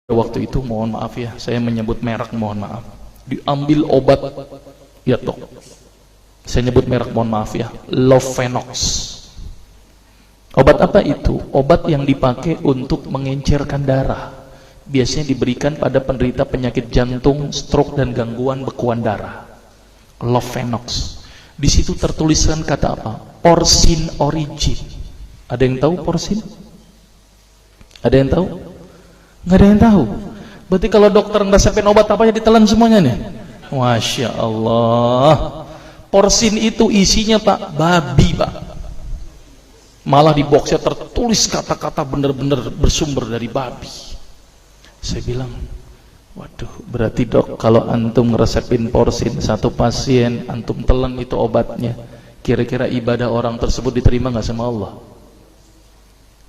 Waktu itu mohon maaf ya, saya menyebut merek, mohon maaf. Diambil obat, ya dok, saya nyebut merek, mohon maaf ya, Lovenox. Obat apa itu? Obat yang dipakai untuk mengencerkan darah. Biasanya diberikan pada penderita penyakit jantung, stroke dan gangguan bekuan darah. Lovenox. Di situ tertuliskan kata apa? Porsin origin. Ada yang tahu porsin? Ada yang tahu? Nggak ada yang tahu. Berarti kalau dokter ngeresepin obat apa aja ditelan semuanya nih. Masya Allah. Porsin itu isinya pak, babi pak. Malah di boxnya tertulis kata-kata bener-bener bersumber dari babi. Saya bilang, waduh, berarti dok kalau antum ngeresepin porsin satu pasien, antum telan itu obatnya, kira-kira ibadah orang tersebut diterima nggak sama Allah?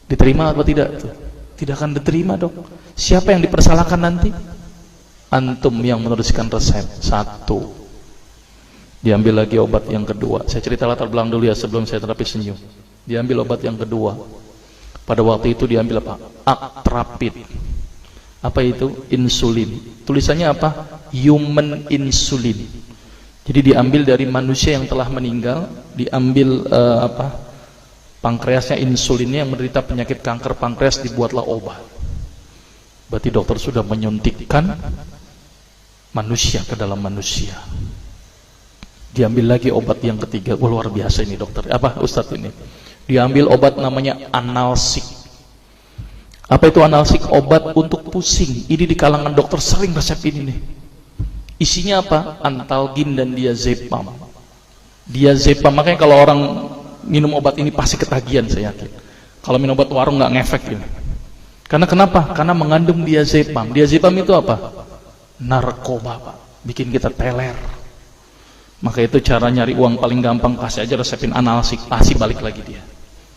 Diterima atau tidak tuh? Tidak akan diterima dok. Siapa yang dipersalahkan nanti? Antum yang menuliskan resep. Satu. Diambil lagi obat yang kedua. Saya cerita latar belakang dulu ya sebelum saya terapi senyum. Diambil obat yang kedua. Pada waktu itu diambil apa? Atrapid. Apa itu? Insulin. Tulisannya apa? Human insulin. Jadi diambil dari manusia yang telah meninggal. Diambil pankreasnya, insulinnya, yang menderita penyakit kanker pankreas, dibuatlah obat. Berarti dokter sudah menyuntikkan manusia ke dalam manusia. Diambil lagi obat yang ketiga. Wah, luar biasa ini dokter. Apa Ustadz ini? Diambil obat namanya analsik. Apa itu analsik? Obat untuk pusing. Ini di kalangan dokter sering resep ini nih. Isinya apa? Antalgin dan diazepam. Diazepam, makanya kalau orang minum obat ini pasti ketagihan, saya yakin. Kalau minum obat warung nggak ngefek ini. Karena kenapa? Karena mengandung diazepam. Diazepam itu apa? Narkoba pak. Bikin kita teler. Maka itu cara nyari uang paling gampang, kasih aja resepin analsik, pasti balik lagi dia.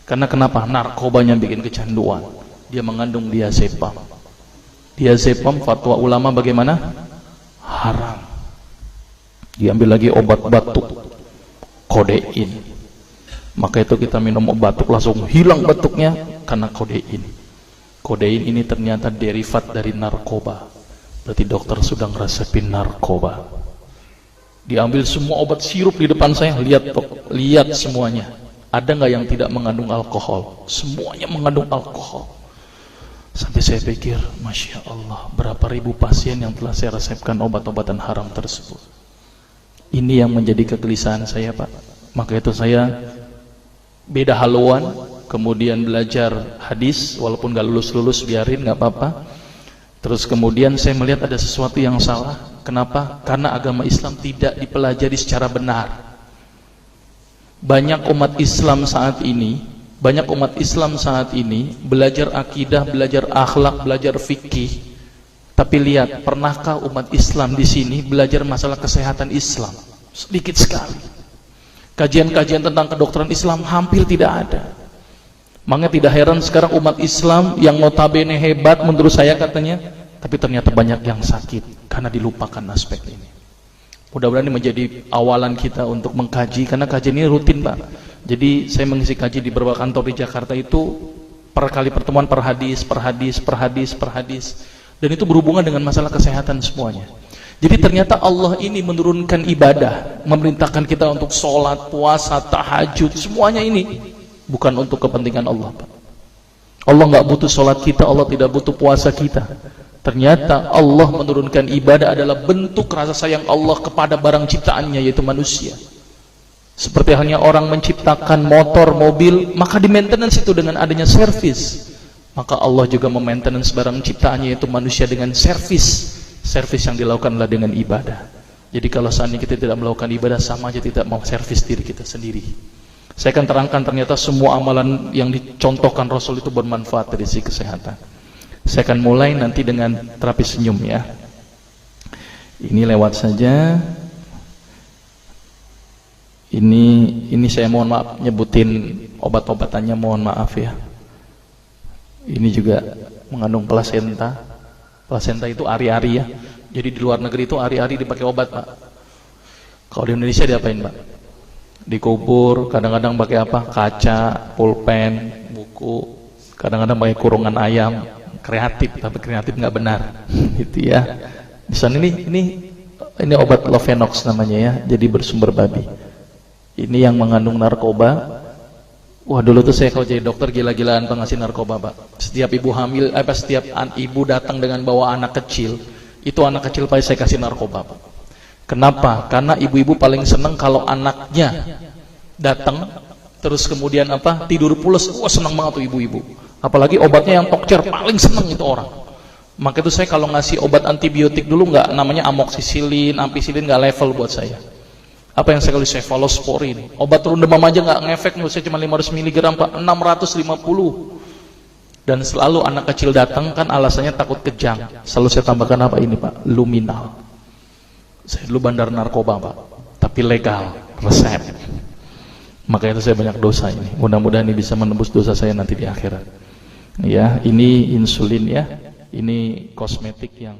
Karena kenapa? Narkobanya bikin kecanduan. Dia mengandung diazepam. Diazepam fatwa ulama bagaimana? Haram. Diambil lagi obat batuk, kodein. Maka itu kita minum obat batuk langsung hilang batuknya karena kodein. Kodein ini ternyata derivat dari narkoba. Berarti dokter sudah ngeresepin narkoba. Diambil semua obat sirup di depan saya, lihat lihat semuanya. Ada nggak yang tidak mengandung alkohol? Semuanya mengandung alkohol. Sampai saya pikir, Masya Allah, berapa ribu pasien yang telah saya resepkan obat-obatan haram tersebut. Ini yang menjadi kegelisahan saya pak. Maka itu saya beda haluan, kemudian belajar hadis, walaupun gak lulus-lulus biarin, gak apa-apa. Terus kemudian saya melihat ada sesuatu yang salah. Kenapa? Karena agama Islam tidak dipelajari secara benar. Banyak umat Islam saat ini belajar akidah, belajar akhlak, belajar fikih. Tapi lihat, pernahkah umat Islam di sini belajar masalah kesehatan Islam? Sedikit sekali. Kajian-kajian tentang kedokteran Islam hampir tidak ada. Makanya tidak heran sekarang umat Islam yang notabene hebat menurut saya katanya, tapi ternyata banyak yang sakit karena dilupakan aspek ini. Mudah-mudahan ini menjadi awalan kita untuk mengkaji, karena kajian ini rutin pak. Jadi saya mengisi kaji di beberapa kantor di Jakarta itu per kali pertemuan, per hadis. Dan itu berhubungan dengan masalah kesehatan semuanya. Jadi ternyata Allah ini menurunkan ibadah, memerintahkan kita untuk sholat, puasa, tahajud, semuanya ini bukan untuk kepentingan Allah pak. Allah nggak butuh sholat kita, Allah tidak butuh puasa kita. Ternyata Allah menurunkan ibadah adalah bentuk rasa sayang Allah kepada barang ciptaannya, yaitu manusia. Seperti halnya orang menciptakan motor, mobil, maka di maintenance itu dengan adanya servis. Maka Allah juga memaintenance barang ciptaannya, yaitu manusia, dengan servis. Servis yang dilakukan adalah dengan ibadah. Jadi kalau seandainya kita tidak melakukan ibadah, sama aja tidak mau servis diri kita sendiri. Saya akan terangkan ternyata semua amalan yang dicontohkan Rasul itu bermanfaat dari sisi kesehatan. Saya akan mulai nanti dengan terapi senyum ya. Ini lewat saja. Ini saya mohon maaf nyebutin obat-obatannya, mohon maaf ya. Ini juga mengandung plasenta. Plasenta itu ari-ari ya. Jadi di luar negeri itu ari-ari dipakai obat pak. Kalau di Indonesia diapain pak? Dikubur, kadang-kadang pakai apa? Kaca, pulpen, buku, kadang-kadang pakai kurungan ayam. kreatif, tapi kreatif nggak benar, gitu ya. Di sana ini obat Lovenox namanya ya, jadi bersumber babi. Ini yang mengandung narkoba. Wah, dulu tuh saya kalau jadi dokter gila-gilaan pengasih narkoba, Pak. Setiap ibu hamil, setiap ibu datang dengan bawa anak kecil, itu anak kecil pasti saya kasih narkoba, Pak. Kenapa? Karena ibu-ibu paling seneng kalau anaknya datang terus kemudian tidur pules. Wah, seneng banget tuh ibu-ibu. Apalagi obatnya yang tokcer, paling seneng itu orang. Maka itu saya kalau ngasih obat antibiotik dulu nggak namanya amoxicillin, ampicillin, nggak level buat saya. Apa yang saya kasih? Cephalosporin. Obat turun demam aja nggak ngefek, menurut saya cuma 500 mg, Pak. 650. Dan selalu anak kecil datang kan alasannya takut kejang. Selalu saya tambahkan apa ini, Pak? Luminal. Saya dulu bandar narkoba, Pak, tapi legal, resep. Makanya itu saya banyak dosa ini. Mudah-mudahan ini bisa menembus dosa saya nanti di akhirat. Ya, ini insulin ya. Ini kosmetik yang